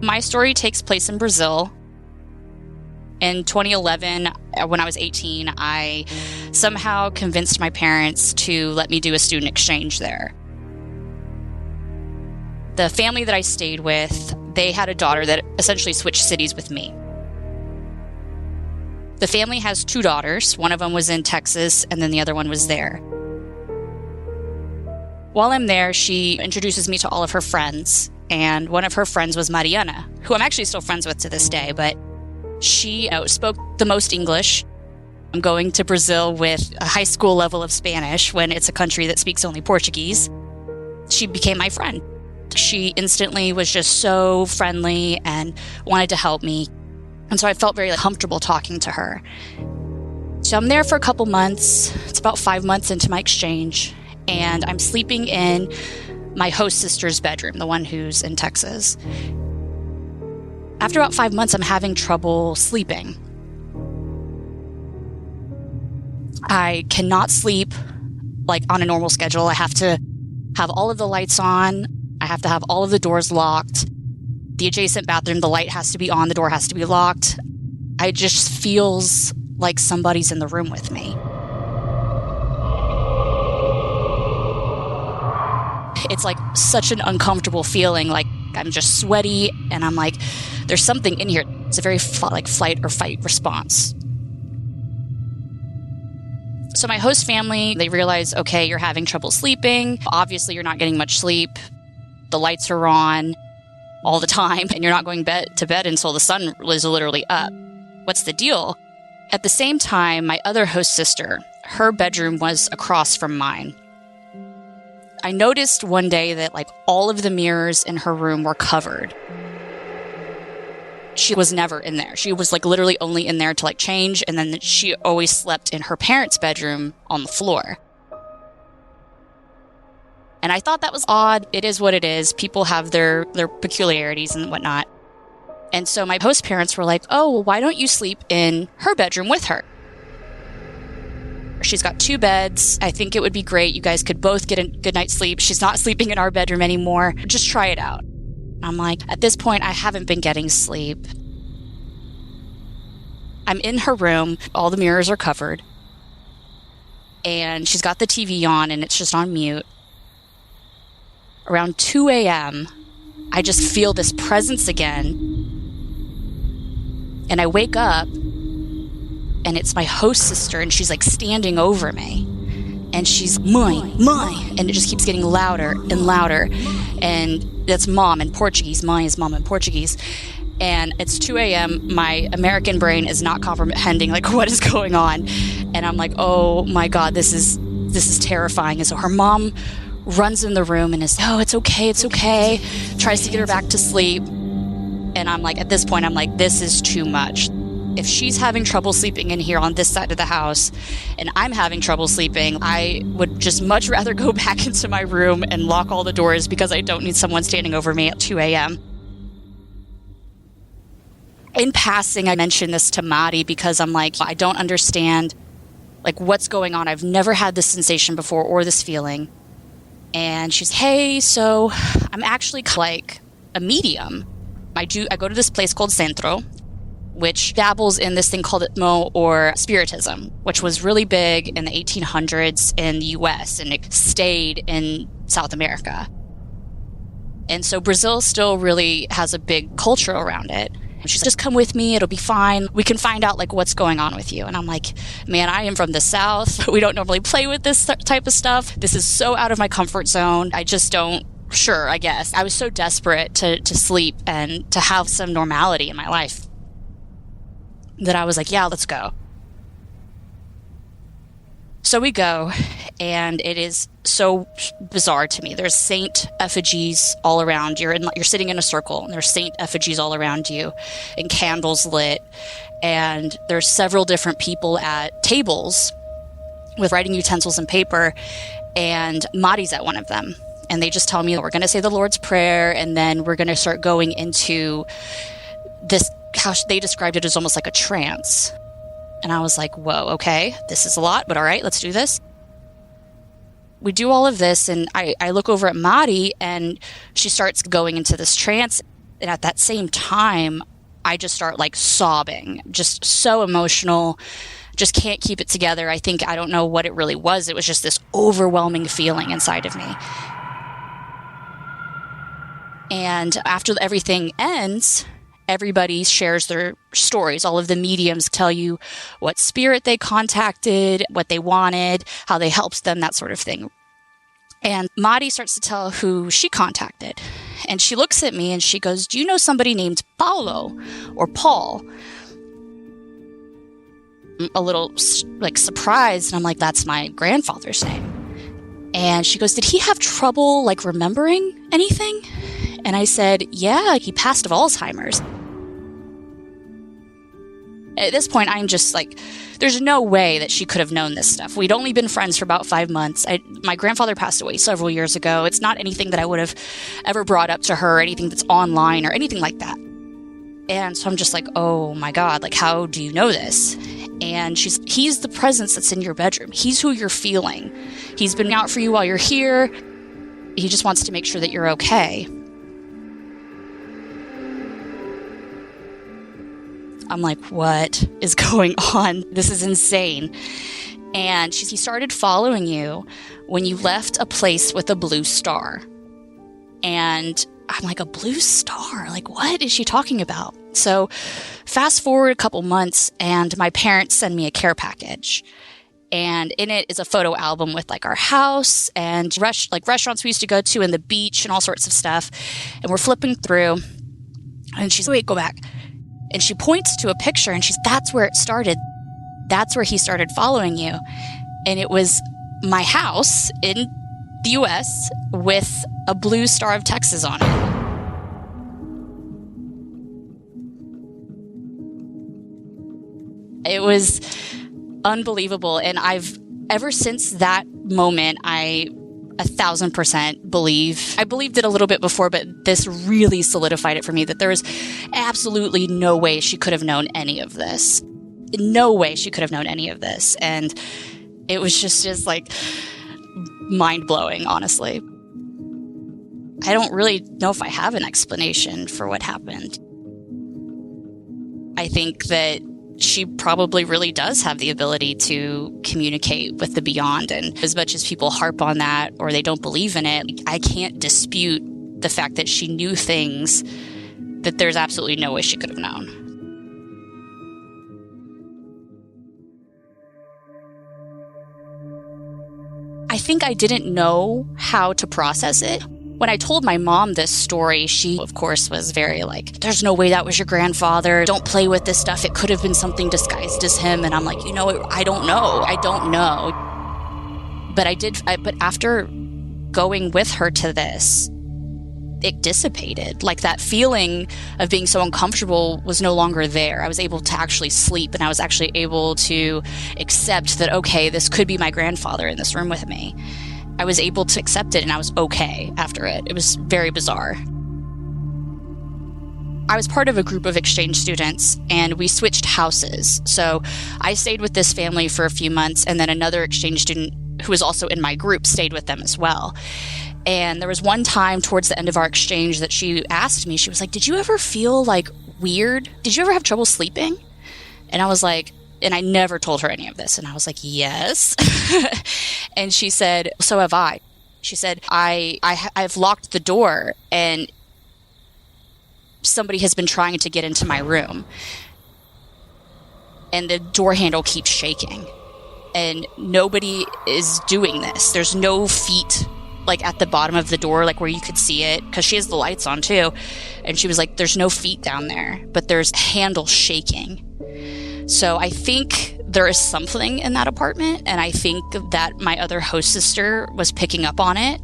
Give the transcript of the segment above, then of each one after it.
My story takes place in Brazil. In 2011, when I was 18, I somehow convinced my parents to let me do a student exchange there. The family that I stayed with, they had a daughter that essentially switched cities with me. The family has 2 daughters. One of them was in Texas, and then the other one was there. While I'm there, she introduces me to all of her friends, and one of her friends was Mariana, who I'm actually still friends with to this day, but she spoke the most English. I'm going to Brazil with a high school level of Spanish when it's a country that speaks only Portuguese. She became my friend. She instantly was just so friendly and wanted to help me. And so I felt very comfortable talking to her. So I'm there for a couple months. It's about 5 months into my exchange. And I'm sleeping in my host sister's bedroom, the one who's in Texas. After about 5 months, I'm having trouble sleeping. I cannot sleep on a normal schedule. I have to have all of the lights on. I have to have all of the doors locked. The adjacent bathroom, the light has to be on, the door has to be locked. It just feels like somebody's in the room with me. It's such an uncomfortable feeling. I'm just sweaty, and I'm there's something in here. It's a very flight or fight response. So my host family, they realize, okay, you're having trouble sleeping. Obviously, you're not getting much sleep. The lights are on all the time, and you're not going to bed until the sun is literally up. What's the deal? At the same time, my other host sister, her bedroom was across from mine. I noticed one day that all of the mirrors in her room were covered. She was never in there. She was literally only in there to change, and then she always slept in her parents' bedroom on the floor. And I thought that was odd. It is what it is. People have their peculiarities and whatnot. And so my host parents were like, oh, well, why don't you sleep in her bedroom with her? She's got 2 beds. I think it would be great. You guys could both get a good night's sleep. She's not sleeping in our bedroom anymore. Just try it out. I'm at this point, I haven't been getting sleep. I'm in her room. All the mirrors are covered. And she's got the TV on, and it's just on mute. Around 2 a.m., I just feel this presence again. And I wake up, and it's my host sister, and she's standing over me. And she's, mine. And it just keeps getting louder and louder. And that's mom in Portuguese. Mine is mom in Portuguese. And it's 2 a.m. My American brain is not comprehending what is going on. And I'm oh my God, this is terrifying. And so her mom runs in the room and is, oh, it's okay. Tries to get her back to sleep. And I'm at this point, I'm this is too much. If she's having trouble sleeping in here on this side of the house, and I'm having trouble sleeping, I would just much rather go back into my room and lock all the doors because I don't need someone standing over me at 2 a.m. In passing, I mentioned this to Mari because I'm I don't understand what's going on. I've never had this sensation before or this feeling. And she's, hey, so I'm actually a medium. I go to this place called Centro, which dabbles in this thing called Itmo, or Spiritism, which was really big in the 1800s in the US, and it stayed in South America. And so Brazil still really has a big culture around it. And she's just come with me, it'll be fine. We can find out what's going on with you. And I'm man, I am from the South. We don't normally play with this type of stuff. This is so out of my comfort zone. I just don't, sure, I guess. I was so desperate to sleep and to have some normality in my life that I was yeah, let's go. So we go, and it is so bizarre to me. There's saint effigies all around. You're sitting in a circle, and there's saint effigies all around you, and candles lit. And there's several different people at tables with writing utensils and paper, and Mari's at one of them. And they just tell me, we're going to say the Lord's Prayer, and then we're going to start going into this, how they described it as almost like a trance. And I was whoa, okay, this is a lot, but all right, let's do this. We do all of this, and I look over at Mari, and she starts going into this trance. And at that same time, I just start like sobbing, just so emotional, just can't keep it together. I don't know what it really was. It was just this overwhelming feeling inside of me. And after everything ends, everybody shares their stories. All of the mediums tell you what spirit they contacted, what they wanted, how they helped them, that sort of thing. And Mari starts to tell who she contacted. And she looks at me and she goes, "Do you know somebody named Paulo or Paul?" I'm a little like surprised. And I'm like, "That's my grandfather's name." And she goes, "Did he have trouble like remembering anything?" And I said, "Yeah, he passed of Alzheimer's." At this point, I'm just like, there's no way that she could have known this stuff. We'd only been friends for about 5 months. My grandfather passed away several years ago. It's not anything that I would have ever brought up to her, anything that's online or anything like that. And so I'm just like, oh my God, like, how do you know this? And he's the presence that's in your bedroom. He's who you're feeling. He's been out for you while you're here. He just wants to make sure that you're okay. I'm like, what is going on? This is insane. And he started following you when you left a place with a blue star. And I'm like, a blue star? Like, what is she talking about? So fast forward a couple months, and my parents send me a care package. And in it is a photo album with like our house and restaurants we used to go to and the beach and all sorts of stuff. And we're flipping through, and she's, "Wait, go back." And she points to a picture and that's where it started. That's where he started following you. And it was my house in the US with a blue Star of Texas on it. It was unbelievable. And ever since that moment, I 1,000% believe. I believed it a little bit before, but this really solidified it for me that there was absolutely no way she could have known any of this. No way she could have known any of this. And it was just like mind-blowing, honestly. I don't really know if I have an explanation for what happened. I think that she probably really does have the ability to communicate with the beyond. And as much as people harp on that or they don't believe in it, I can't dispute the fact that she knew things that there's absolutely no way she could have known. I think I didn't know how to process it. When I told my mom this story, she, of course, was very like, "There's no way that was your grandfather. Don't play with this stuff. It could have been something disguised as him." And I'm like, I don't know. I don't know. But after going with her to this, it dissipated. Like, that feeling of being so uncomfortable was no longer there. I was able to actually sleep, and I was actually able to accept that, okay, this could be my grandfather in this room with me. I was able to accept it, and I was okay after it. It was very bizarre. I was part of a group of exchange students, and we switched houses. So I stayed with this family for a few months, and then another exchange student who was also in my group stayed with them as well. And there was one time towards the end of our exchange that she asked me, she was like, "Did you ever feel like weird? Did you ever have trouble sleeping?" And I was like, and I never told her any of this. And I was like, "Yes." And she said, "So have I." She said, I've locked the door and somebody has been trying to get into my room. And the door handle keeps shaking. And nobody is doing this. There's no feet like at the bottom of the door, like where you could see it, because she has the lights on too. And she was like, "There's no feet down there, but there's handle shaking." So I think there is something in that apartment, and I think that my other host sister was picking up on it.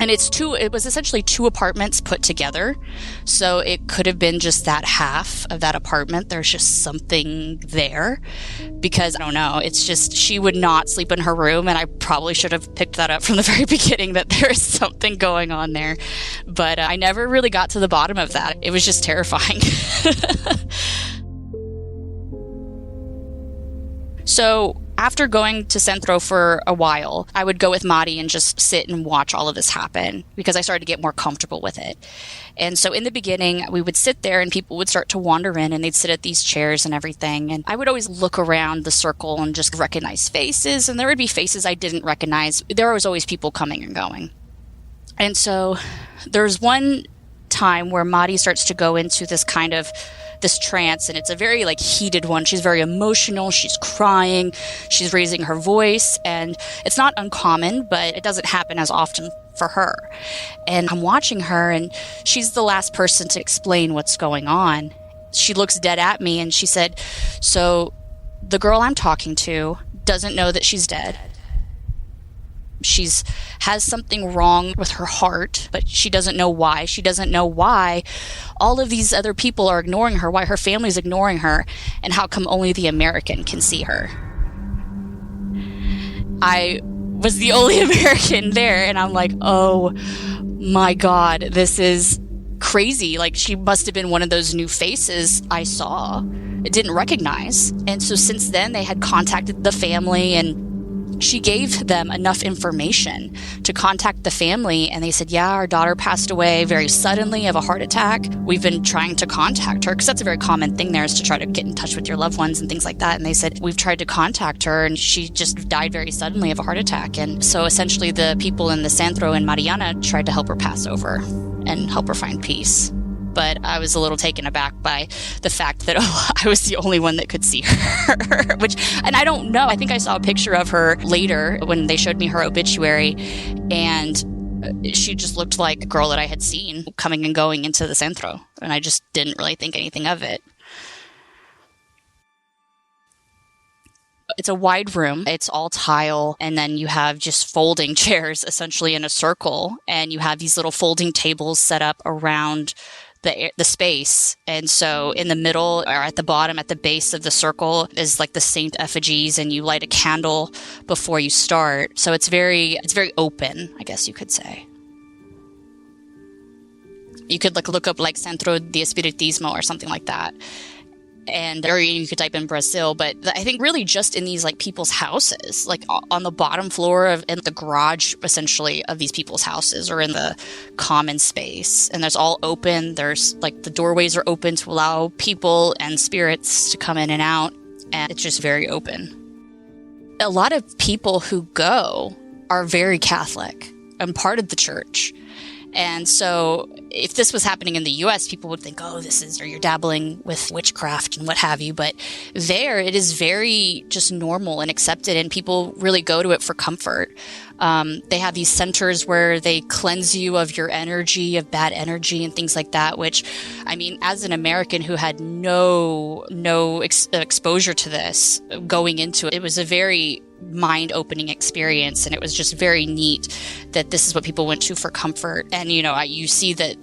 And it was essentially 2 apartments put together. So it could have been just that half of that apartment. There's just something there, because I don't know. It's just, she would not sleep in her room. And I probably should have picked that up from the very beginning, that there's something going on there. But I never really got to the bottom of that. It was just terrifying. So After going to Centro for a while, I would go with Mari and just sit and watch all of this happen because I started to get more comfortable with it. And so in the beginning, we would sit there and people would start to wander in and they'd sit at these chairs and everything. And I would always look around the circle and just recognize faces. And there would be faces I didn't recognize. There was always people coming and going. And so there's one time where Mari starts to go into this kind of this trance, and it's a very like heated one. She's very emotional. She's crying. She's raising her voice, and it's not uncommon, but it doesn't happen as often for her. And I'm watching her, and she's the last person to explain what's going on. She looks dead at me, and she said, "So the girl I'm talking to doesn't know that she's dead. She's has something wrong with her heart, but she doesn't know why. She doesn't know why all of these other people are ignoring her, why her family's ignoring her, and how come only the American can see her." I was the only American there, and I'm like, oh my God, this is crazy. Like, she must have been one of those new faces I saw, didn't recognize. And so since then, they had contacted the family, and she gave them enough information to contact the family, and they said, yeah, our daughter passed away very suddenly of a heart attack. We've been trying to contact her, because that's a very common thing there, is to try to get in touch with your loved ones and things like that. And they said, we've tried to contact her, and she just died very suddenly of a heart attack. And so essentially the people in the Centro in Mariana tried to help her pass over and help her find peace. But I was a little taken aback by the fact that, I was the only one that could see her. And I don't know. I think I saw a picture of her later when they showed me her obituary, and she just looked like a girl that I had seen coming and going into the Centro. And I just didn't really think anything of it. It's a wide room. It's all tile. And then you have just folding chairs essentially in a circle. And you have these little folding tables set up around the space. And so in the middle, or at the bottom, at the base of the circle, is like the saint effigies, and you light a candle before you start. So it's very open, I guess you could say. You could look up Centro de Espiritismo or something like that. Or you could type in Brazil, but I think really just in these people's houses, like on the bottom floor in the garage, essentially, of these people's houses, or in the common space. And there's all open. There's the doorways are open to allow people and spirits to come in and out. And it's just very open. A lot of people who go are very Catholic and part of the church. And so if this was happening in the U.S., people would think, or you're dabbling with witchcraft and what have you. But there, it is very just normal and accepted, and people really go to it for comfort. They have these centers where they cleanse you of your energy, of bad energy and things like that, which, I mean, as an American who had no exposure to this going into it, it was a very mind-opening experience, and it was just very neat that this is what people went to for comfort. And you see that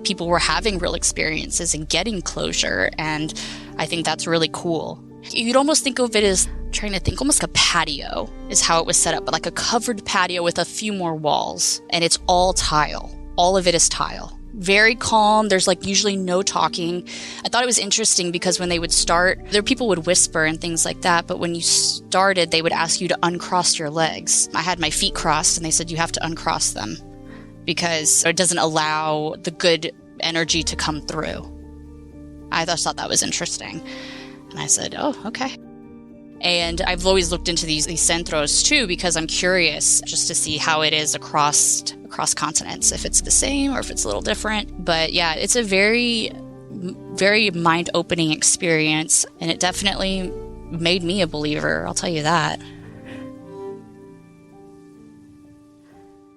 people were having real experiences and getting closure, and I think that's really cool. You'd almost think of it as, trying to think, almost like a patio is how it was set up, but like a covered patio with a few more walls, and it's all tile. All of it is tile. Very calm. There's usually no talking. I thought it was interesting because when they would start, people would whisper and things like that, but when you started, they would ask you to uncross your legs. I had my feet crossed, and they said you have to uncross them because it doesn't allow the good energy to come through. I just thought that was interesting. And I said, oh, okay. And I've always looked into these centros too, because I'm curious just to see how it is across continents, if it's the same or if it's a little different. But yeah, it's a very, very mind-opening experience, and it definitely made me a believer, I'll tell you that.